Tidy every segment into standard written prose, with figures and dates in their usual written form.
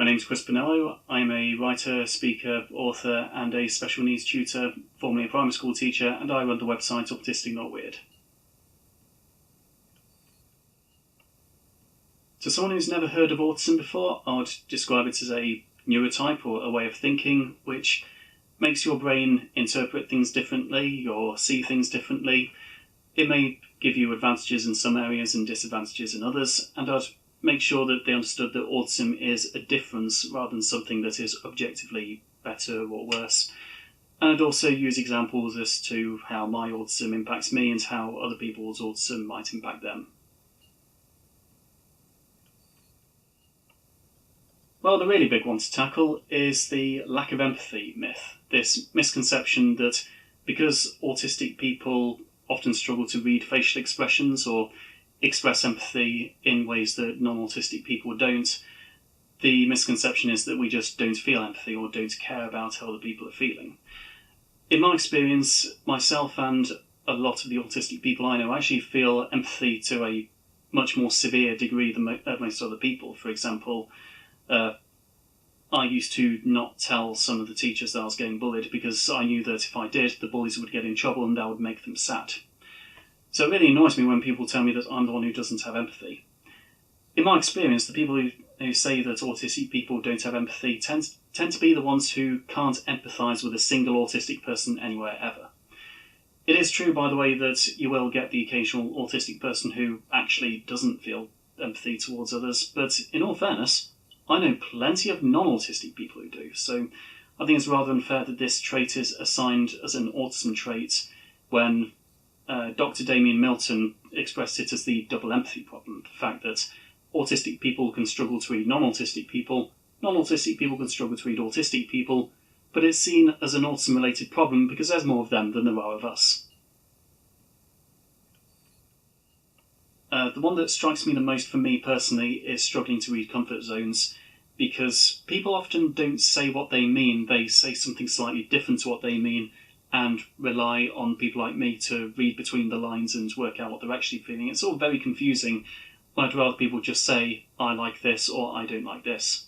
My name's Chris Bonello. I'm a writer, speaker, author, and a special needs tutor, formerly a primary school teacher, and I run the website Autistic Not Weird. To someone who's never heard of autism before, I would describe it as a neurotype or a way of thinking which makes your brain interpret things differently or see things differently. It may give you advantages in some areas and disadvantages in others, and I'd make sure that they understood that autism is a difference rather than something that is objectively better or worse. And I'd also use examples as to how my autism impacts me and how other people's autism might impact them. Well, the really big one to tackle is the lack of empathy myth. This misconception that because autistic people often struggle to read facial expressions or express empathy in ways that non-autistic people don't, the misconception is that we just don't feel empathy or don't care about how other people are feeling. In my experience, myself and a lot of the autistic people I know actually feel empathy to a much more severe degree than most other people. For example, I used to not tell some of the teachers that I was getting bullied because I knew that if I did, the bullies would get in trouble and that would make them sad. So it really annoys me when people tell me that I'm the one who doesn't have empathy. In my experience, the people who say that autistic people don't have empathy tend to be the ones who can't empathise with a single autistic person anywhere ever. It is true, by the way, that you will get the occasional autistic person who actually doesn't feel empathy towards others, but in all fairness, I know plenty of non-autistic people who do, so I think it's rather unfair that this trait is assigned as an autism trait when Dr. Damien Milton expressed it as the double empathy problem. The fact that autistic people can struggle to read non-autistic people, non-autistic people can struggle to read autistic people, but it's seen as an autism-related problem because there's more of them than there are of us. The one that strikes me the most for me personally is struggling to read comfort zones, because people often don't say what they mean, they say something slightly different to what they mean, and rely on people like me to read between the lines and work out what they're actually feeling. It's all very confusing when I'd rather people just say, I like this or I don't like this.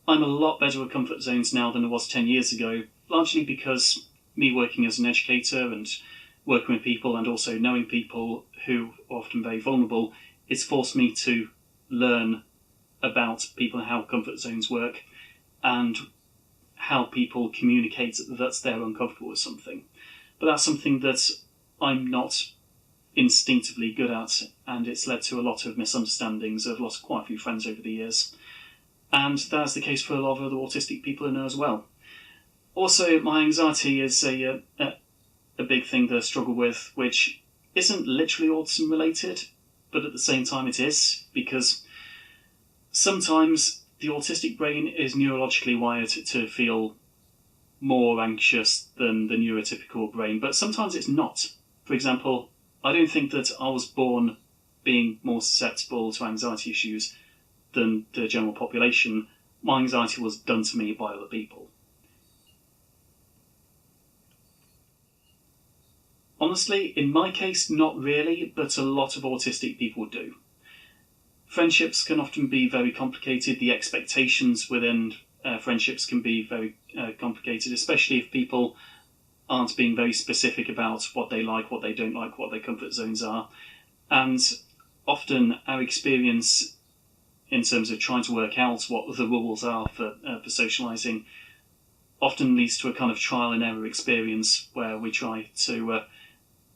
I'm a lot better with comfort zones now than I was 10 years ago, largely because me working as an educator and working with people and also knowing people who are often very vulnerable, it's forced me to learn about people and how comfort zones work and how people communicate that they're uncomfortable with something. But that's something that I'm not instinctively good at, and it's led to a lot of misunderstandings. I've lost quite a few friends over the years, and that's the case for a lot of other autistic people I know as well. Also, my anxiety is a big thing that I struggle with, which isn't literally autism related, but at the same time it is, because sometimes the autistic brain is neurologically wired to feel more anxious than the neurotypical brain, but sometimes it's not. For example, I don't think that I was born being more susceptible to anxiety issues than the general population. My anxiety was done to me by other people. Honestly, in my case, not really, but a lot of autistic people do. Friendships can often be very complicated. The expectations within friendships can be very complicated, especially if people aren't being very specific about what they like, what they don't like, what their comfort zones are. And often our experience in terms of trying to work out what the rules are for socializing often leads to a kind of trial and error experience where we try to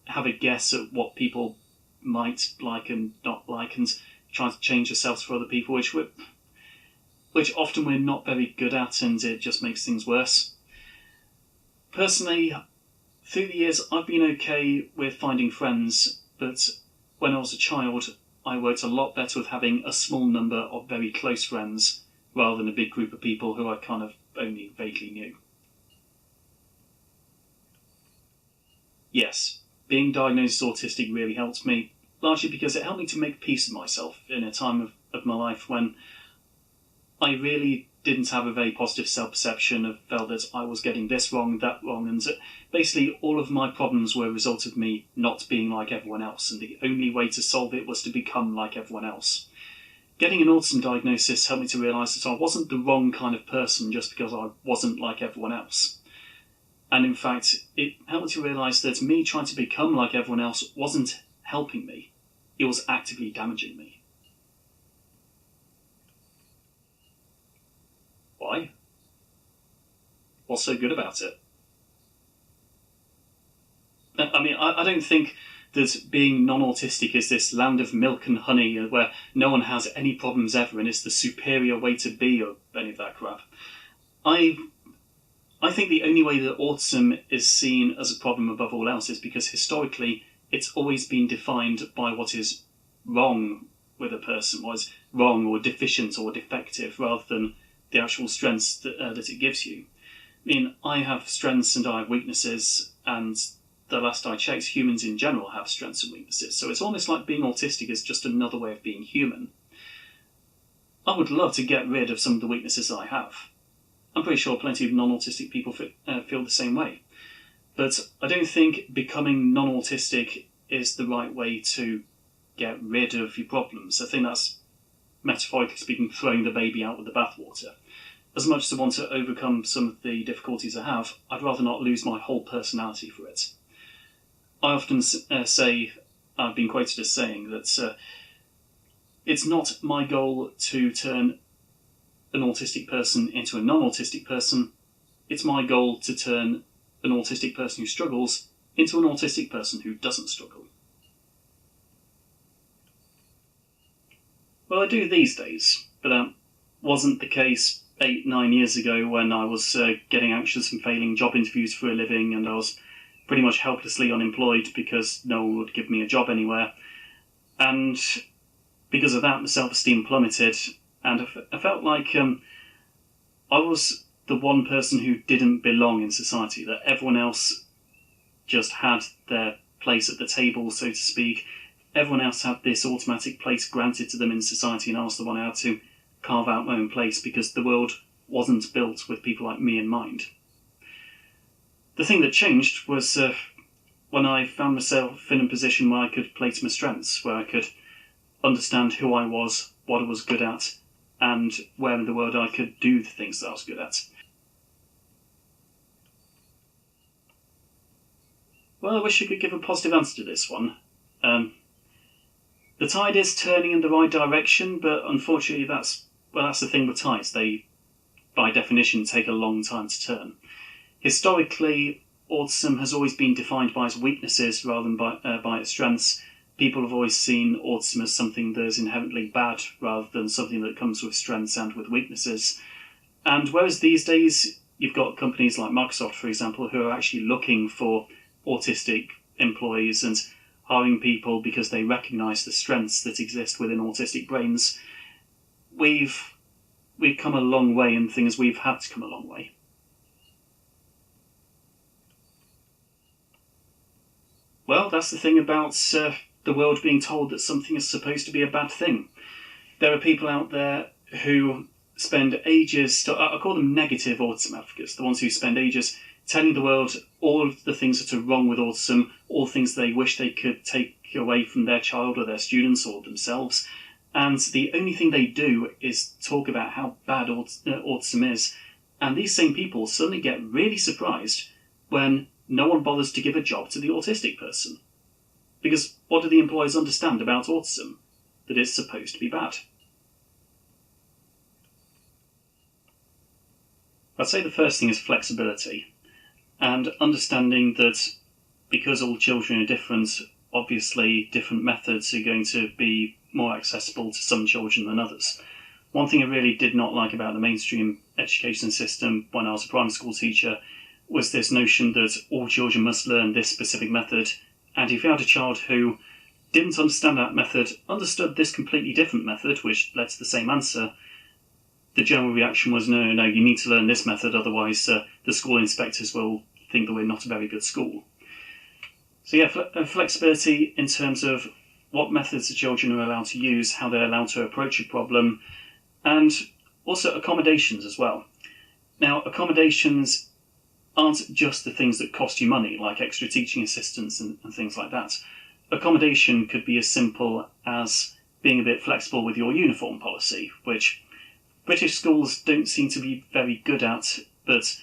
have a guess at what people might like and not like, and trying to change ourselves for other people, which often we're not very good at, and it just makes things worse. Personally, through the years, I've been okay with finding friends, but when I was a child, I worked a lot better with having a small number of very close friends rather than a big group of people who I kind of only vaguely knew. Yes, being diagnosed as autistic really helped me, largely because it helped me to make peace with myself in a time of my life when I really didn't have a very positive self-perception. I felt that I was getting this wrong, that wrong, and basically all of my problems were a result of me not being like everyone else, and the only way to solve it was to become like everyone else. getting an autism diagnosis helped me to realise that I wasn't the wrong kind of person just because I wasn't like everyone else. And in fact, it helped me to realise that me trying to become like everyone else wasn't helping me. It was actively damaging me. Why? What's so good about it? I mean, I don't think that being non-autistic is this land of milk and honey where no one has any problems ever and it's the superior way to be or any of that crap. I think the only way that autism is seen as a problem above all else is because historically it's always been defined by what is wrong with a person, what is wrong or deficient or defective, rather than the actual strengths that it gives you. I mean, I have strengths and I have weaknesses, and the last I checked, humans in general have strengths and weaknesses. So it's almost like being autistic is just another way of being human. I would love to get rid of some of the weaknesses I have. I'm pretty sure plenty of non-autistic people feel the same way. But I don't think becoming non-autistic is the right way to get rid of your problems. I think that's, metaphorically speaking, throwing the baby out with the bathwater. As much as I want to overcome some of the difficulties I have, I'd rather not lose my whole personality for it. I often say, I've been quoted as saying that it's not my goal to turn an autistic person into a non-autistic person. It's my goal to turn an autistic person who struggles into an autistic person who doesn't struggle. Well, I do these days, but that wasn't the case 8-9 years ago when I was getting anxious and failing job interviews for a living, and I was pretty much helplessly unemployed because no one would give me a job anywhere. And because of that, my self-esteem plummeted, and I felt like I was the one person who didn't belong in society, that everyone else just had their place at the table, so to speak. Everyone else had this automatic place granted to them in society, and I was the one who had to carve out my own place because the world wasn't built with people like me in mind. The thing that changed was when I found myself in a position where I could play to my strengths, where I could understand who I was, what I was good at, and where in the world I could do the things that I was good at. Well, I wish I could give a positive answer to this one. The tide is turning in the right direction, but unfortunately that's the thing with tides. They, by definition, take a long time to turn. Historically, autism has always been defined by its weaknesses rather than by its strengths. People have always seen autism as something that is inherently bad rather than something that comes with strengths and with weaknesses. And whereas these days you've got companies like Microsoft, for example, who are actually looking for autistic employees and hiring people because they recognise the strengths that exist within autistic brains, we've come a long way, and things we've had to come a long way. Well, that's the thing about the world being told that something is supposed to be a bad thing. There are people out there who spend ages, I call them negative autism advocates, the ones who spend ages telling the world all of the things that are wrong with autism, all things they wish they could take away from their child or their students or themselves. And the only thing they do is talk about how bad autism is. And these same people suddenly get really surprised when no one bothers to give a job to the autistic person. Because what do the employers understand about autism? That it's supposed to be bad. I'd say the first thing is flexibility. And understanding that because all children are different, obviously different methods are going to be more accessible to some children than others. One thing I really did not like about the mainstream education system when I was a primary school teacher was this notion that all children must learn this specific method, and if you had a child who didn't understand that method, understood this completely different method, which led to the same answer, the general reaction was, no, you need to learn this method, otherwise the school inspectors will think that we're not a very good school. So yeah, flexibility in terms of what methods the children are allowed to use, how they're allowed to approach a problem, and also accommodations as well. Now, accommodations aren't just the things that cost you money, like extra teaching assistants and things like that. Accommodation could be as simple as being a bit flexible with your uniform policy, which British schools don't seem to be very good at, but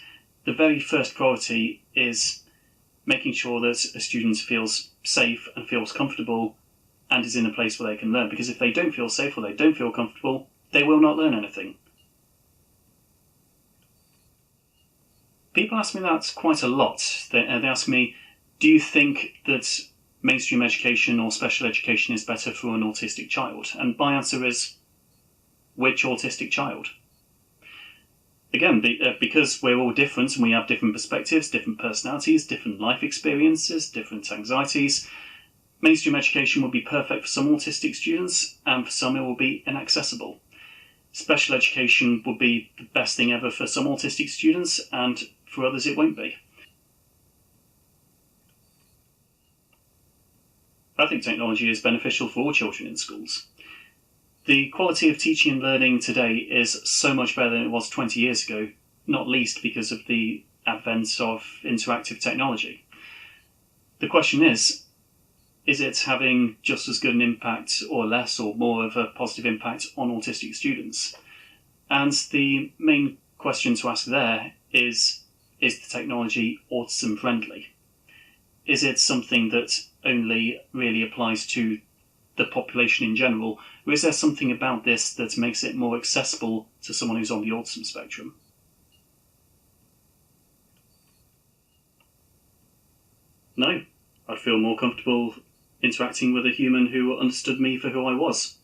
the very first priority is making sure that a student feels safe and feels comfortable and is in a place where they can learn. Because if they don't feel safe or they don't feel comfortable, they will not learn anything. People ask me that quite a lot. They ask me, do you think that mainstream education or special education is better for an autistic child? And my answer is, which autistic child? Again, because we're all different and we have different perspectives, different personalities, different life experiences, different anxieties, mainstream education would be perfect for some autistic students, and for some it will be inaccessible. Special education would be the best thing ever for some autistic students, and for others it won't be. I think technology is beneficial for all children in schools. The quality of teaching and learning today is so much better than it was 20 years ago, not least because of the advent of interactive technology. The question is it having just as good an impact or less or more of a positive impact on autistic students? And the main question to ask there is the technology autism friendly? Is it something that only really applies to the population in general, or is there something about this that makes it more accessible to someone who's on the autism spectrum? No, I'd feel more comfortable interacting with a human who understood me for who I was.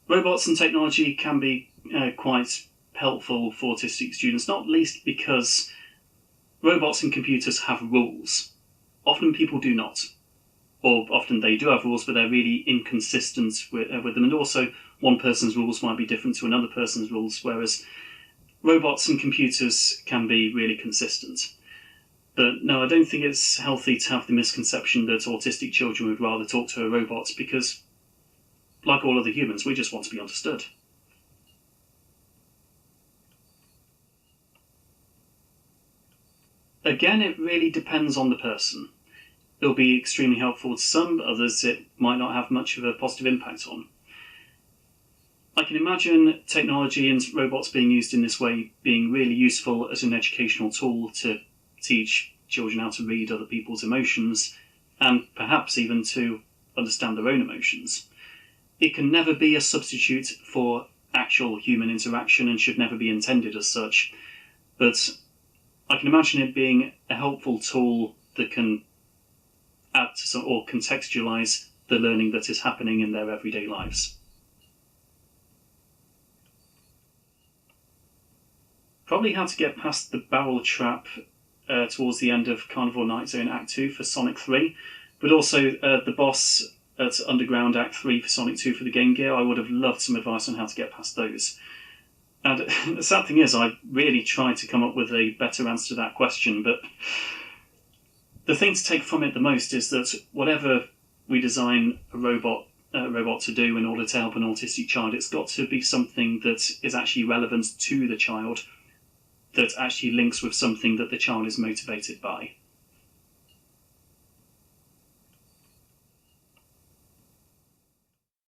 Robots and technology can be quite helpful for autistic students, not least because robots and computers have rules. Often people do not. Or often they do have rules, but they're really inconsistent with them. And also, one person's rules might be different to another person's rules, whereas robots and computers can be really consistent. But no, I don't think it's healthy to have the misconception that autistic children would rather talk to a robot, because, like all other humans, we just want to be understood. Again, it really depends on the person. It'll be extremely helpful to some, others it might not have much of a positive impact on. I can imagine technology and robots being used in this way being really useful as an educational tool to teach children how to read other people's emotions, and perhaps even to understand their own emotions. It can never be a substitute for actual human interaction and should never be intended as such, but I can imagine it being a helpful tool that can add to some, or contextualise the learning that is happening in their everyday lives. Probably how to get past the barrel trap towards the end of Carnival Night Zone Act 2 for Sonic 3, but also the boss at Underground Act 3 for Sonic 2 for the Game Gear. I would have loved some advice on how to get past those. And the sad thing is, I really tried to come up with a better answer to that question, but the thing to take from it the most is that whatever we design a robot to do in order to help an autistic child, it's got to be something that is actually relevant to the child, that actually links with something that the child is motivated by.